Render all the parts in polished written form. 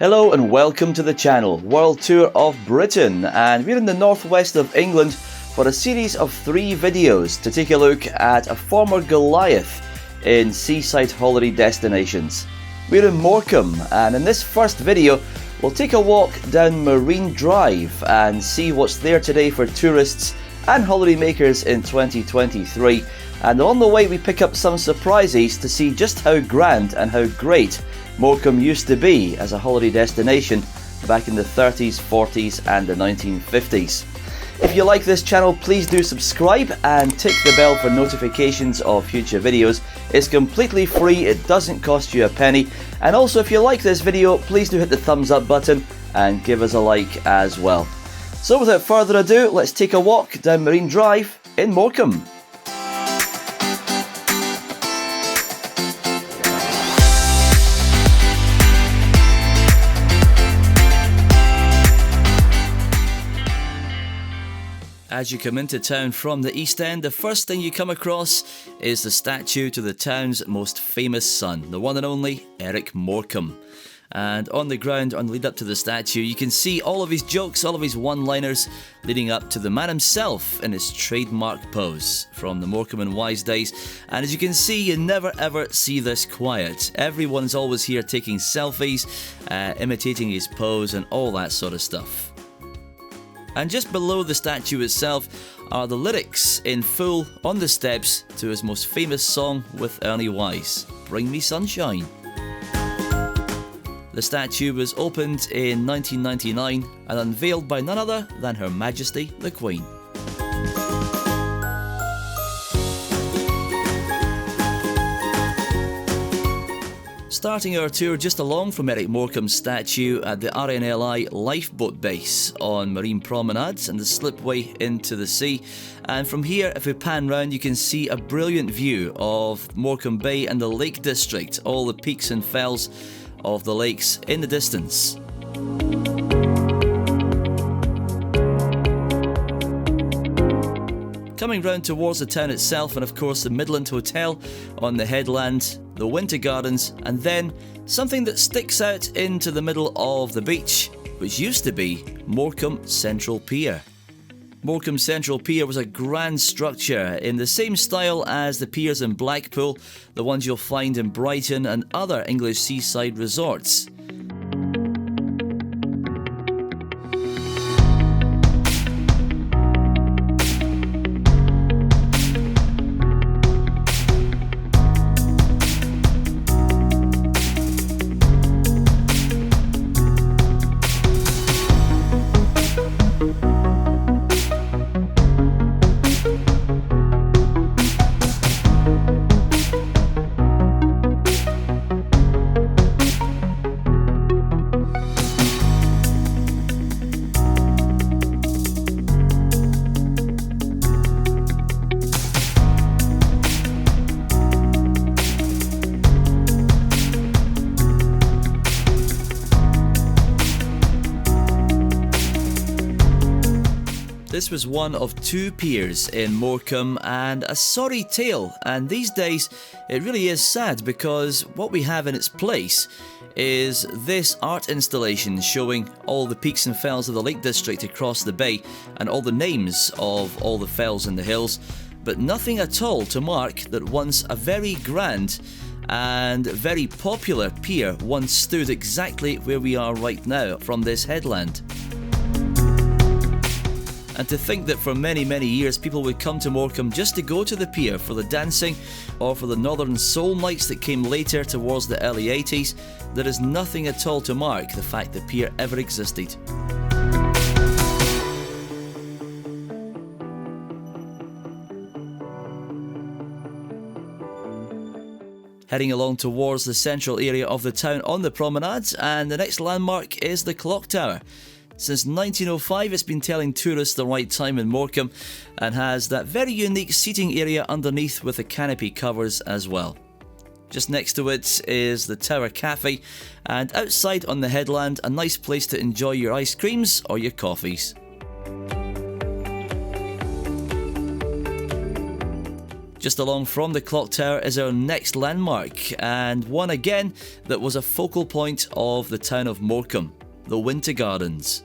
Hello and welcome to the channel, World Tour of Britain, and we're in the northwest of England for a series of 3 videos to take a look at a former Goliath in seaside holiday destinations. We're in Morecambe, and in this first video we'll take a walk down Marine Drive and see what's there today for tourists and holiday makers in 2023, and along the way we pick up some surprises to see just how grand and how great Morecambe used to be as a holiday destination back in the 30s, 40s and the 1950s. If you like this channel, please do subscribe and tick the bell for notifications of future videos. It's completely free, it doesn't cost you a penny, and also if you like this video, please do hit the thumbs up button and give us a like as well. So without further ado, let's take a walk down Marine Drive in Morecambe. As you come into town from the East End, the first thing you come across is the statue to the town's most famous son, the one and only Eric Morecambe. And on the ground, on the lead up to the statue, you can see all of his jokes, all of his one-liners, leading up to the man himself in his trademark pose from the Morecambe and Wise days. And as you can see, you never ever see this quiet. Everyone's always here taking selfies, imitating his pose and all that sort of stuff. And just below the statue itself are the lyrics in full on the steps to his most famous song with RNLI, Bring Me Sunshine. The statue was opened in 1999 and unveiled by none other than Her Majesty the Queen. Starting our tour just along from Eric Morecambe's statue at the RNLI lifeboat base on Marine Promenade and the slipway into the sea. And from here, if we pan round, you can see a brilliant view of Morecambe Bay and the Lake District, all the peaks and fells of the lakes in the distance. Coming round towards the town itself, and of course the Midland Hotel on the headland, the Winter Gardens, and then something that sticks out into the middle of the beach, which used to be Morecambe Central Pier. Morecambe Central Pier was a grand structure in the same style as the piers in Blackpool, the ones you'll find in Brighton and other English seaside resorts. This was one of 2 piers in Morecambe, and a sorry tale, and these days it really is sad because what we have in its place is this art installation showing all the peaks and fells of the Lake District across the bay and all the names of all the fells and the hills, but nothing at all to mark that once a very grand and very popular pier once stood exactly where we are right now from this headland. And to think that for many, many years people would come to Morecambe just to go to the pier for the dancing or for the Northern Soul nights that came later towards the early 80s, there is nothing at all to mark the fact that pier ever existed. Heading along towards the central area of the town on the promenade, and the next landmark is the clock tower. Since 1905 it's been telling tourists the right time in Morecambe and has that very unique seating area underneath with the canopy covers as well. Just next to it is the Tower Cafe, and outside on the headland a nice place to enjoy your ice creams or your coffees. Just along from the clock tower is our next landmark, and one again that was a focal point of the town of Morecambe, the Winter Gardens.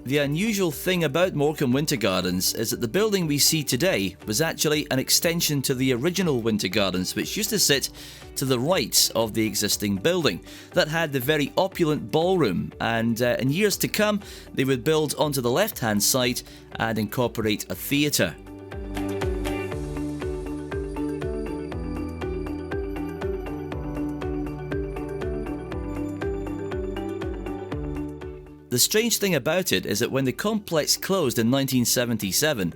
The unusual thing about Morecambe Winter Gardens is that the building we see today was actually an extension to the original Winter Gardens, which used to sit to the right of the existing building that had the very opulent ballroom, and in years to come they would build onto the left hand side and incorporate a theatre. The strange thing about it is that when the complex closed in 1977,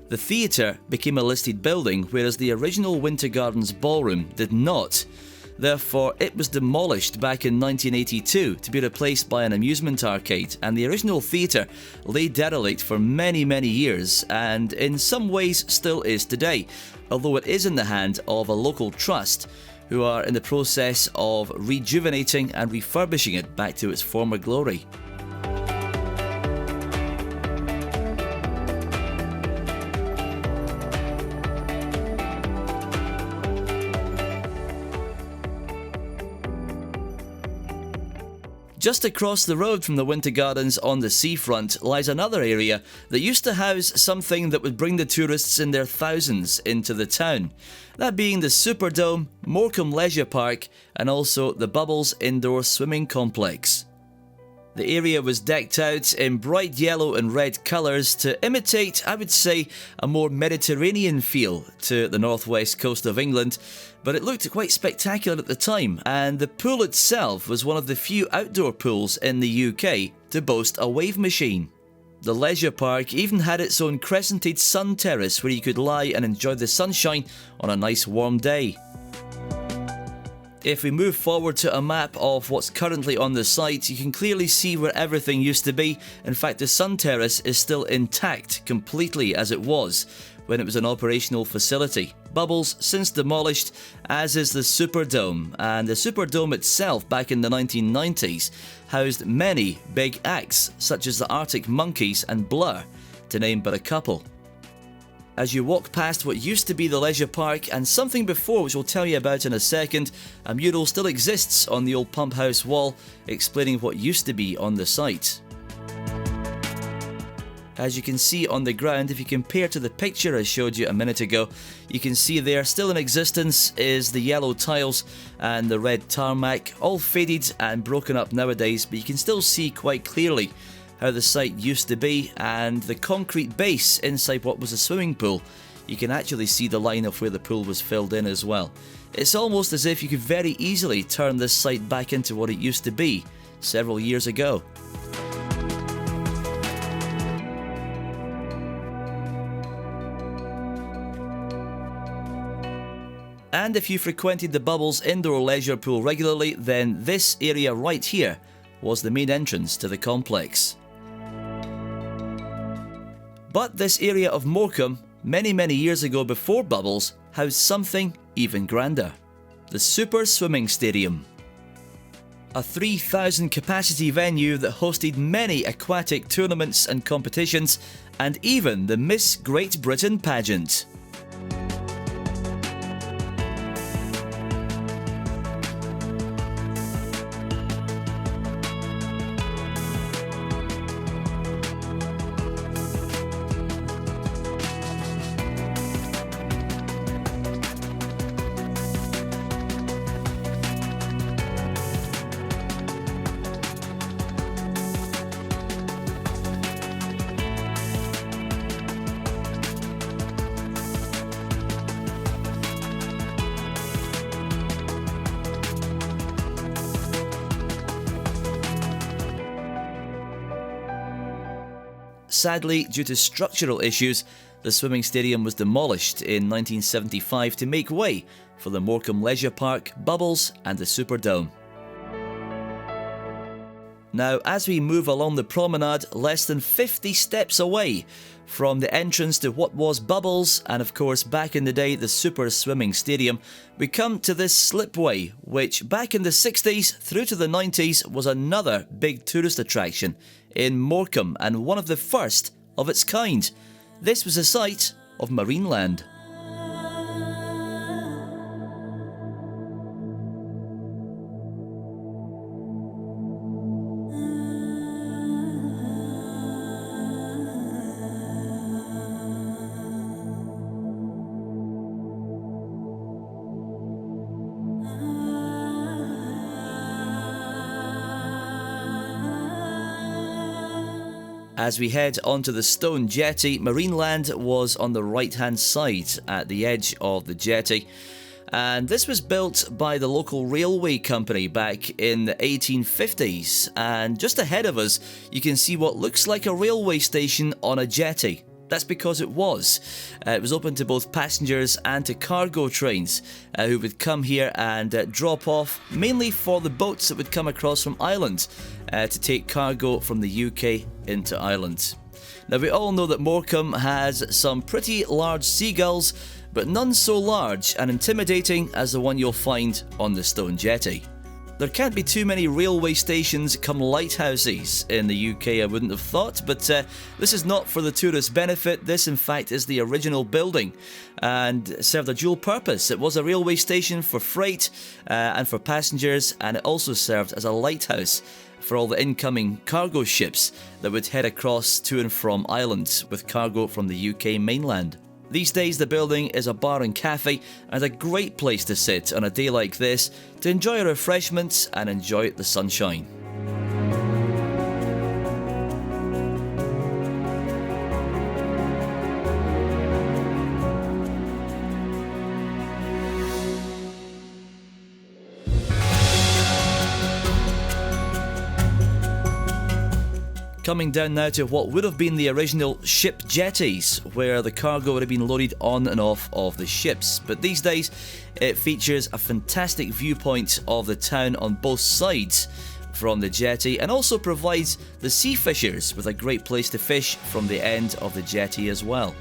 the theatre became a listed building, whereas the original Winter Gardens ballroom did not. Therefore, it was demolished back in 1982 to be replaced by an amusement arcade, and the original theatre lay derelict for many, many years, and in some ways still is today, although it is in the hand of a local trust who are in the process of rejuvenating and refurbishing it back to its former glory. Just across the road from the Winter Gardens on the seafront lies another area that used to house something that would bring the tourists in their thousands into the town. That being the Superdome, Morecambe Leisure Park, and also the Bubbles Indoor Swimming Complex. The area was decked out in bright yellow and red colours to imitate, I would say, a more Mediterranean feel to the northwest coast of England, but it looked quite spectacular at the time, and the pool itself was one of the few outdoor pools in the UK to boast a wave machine. The leisure park even had its own crescented sun terrace where you could lie and enjoy the sunshine on a nice warm day. If we move forward to a map of what's currently on the site, you can clearly see where everything used to be. In fact, the sun terrace is still intact completely as it was when it was an operational facility. Bubbles since demolished, as is the Superdome, and the Superdome itself back in the 1990s housed many big acts such as the Arctic Monkeys and Blur, to name but a couple. As you walk past what used to be the leisure park and something before which we'll tell you about in a second, a mural still exists on the old pump house wall explaining what used to be on the site. As you can see on the ground, if you compare to the picture I showed you a minute ago, you can see there still in existence is the yellow tiles and the red tarmac, all faded and broken up nowadays, but you can still see quite clearly how the site used to be, and the concrete base inside what was a swimming pool. You can actually see the line of where the pool was filled in as well. It's almost as if you could very easily turn this site back into what it used to be several years ago. And if you frequented the Bubbles indoor leisure pool regularly, then this area right here was the main entrance to the complex. But this area of Morecambe, many years ago before Bubbles, housed something even grander. The Super Swimming Stadium. A 3,000 capacity venue that hosted many aquatic tournaments and competitions, and even the Miss Great Britain pageant. Sadly, due to structural issues, the swimming stadium was demolished in 1975 to make way for the Morecambe Leisure Park, Bubbles and the Superdome. Now, as we move along the promenade, less than 50 steps away from the entrance to what was Bubbles and of course back in the day the Super Swimming Stadium, we come to this slipway, which back in the 60s through to the 90s was another big tourist attraction in Morecambe and one of the first of its kind. This was the site of Marineland. As we head onto the Stone Jetty, Marineland was on the right-hand side at the edge of the jetty. And this was built by the local railway company back in the 1850s. And just ahead of us, you can see what looks like a railway station on a jetty. That's because it was. It was open to both passengers and to cargo trains who would come here and drop off, mainly for the boats that would come across from Ireland to take cargo from the UK into Ireland. Now, we all know that Morecambe has some pretty large seagulls, but none so large and intimidating as the one you'll find on the Stone Jetty. There can't be too many railway stations come lighthouses in the UK, I wouldn't have thought, but this is not for the tourist benefit. This, in fact, is the original building and served a dual purpose. It was a railway station for freight and for passengers, and it also served as a lighthouse for all the incoming cargo ships that would head across to and from Ireland with cargo from the UK mainland. These days the building is a bar and cafe and a great place to sit on a day like this to enjoy refreshments and enjoy the sunshine. Coming down now to what would have been the original ship jetties, where the cargo would have been loaded on and off of the ships. But these days, it features a fantastic viewpoint of the town on both sides from the jetty, and also provides the sea fishers with a great place to fish from the end of the jetty as well.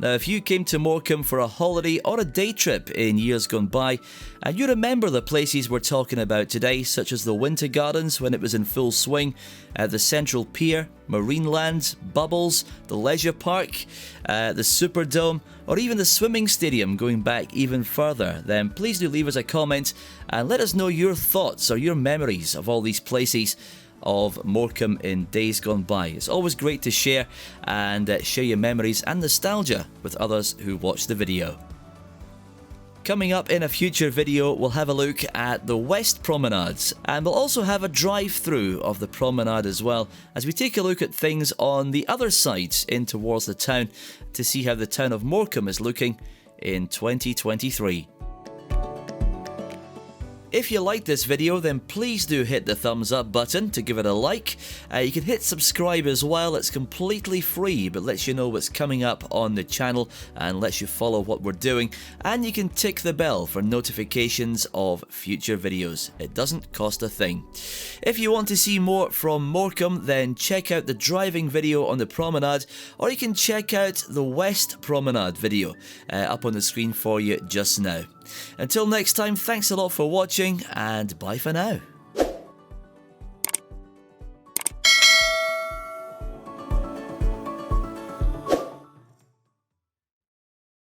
Now, if you came to Morecambe for a holiday or a day trip in years gone by, and you remember the places we're talking about today, such as the Winter Gardens when it was in full swing, the Central Pier, Marineland, Bubbles, the Leisure Park, the Superdome, or even the swimming stadium going back even further, then please do leave us a comment and let us know your thoughts or your memories of all these places of Morecambe in days gone by. It's always great to share and share your memories and nostalgia with others who watch the video. Coming up in a future video, we'll have a look at the West Promenades, and we'll also have a drive-through of the promenade as well, as we take a look at things on the other side in towards the town to see how the town of Morecambe is looking in 2023. If you liked this video, then please do hit the thumbs up button to give it a like. You can hit subscribe as well. It's completely free, but lets you know what's coming up on the channel and lets you follow what we're doing. And you can tick the bell for notifications of future videos. It doesn't cost a thing. If you want to see more from Morecambe, then check out the driving video on the promenade, or you can check out the West Promenade video up on the screen for you just now. Until next time, thanks a lot for watching, and bye for now.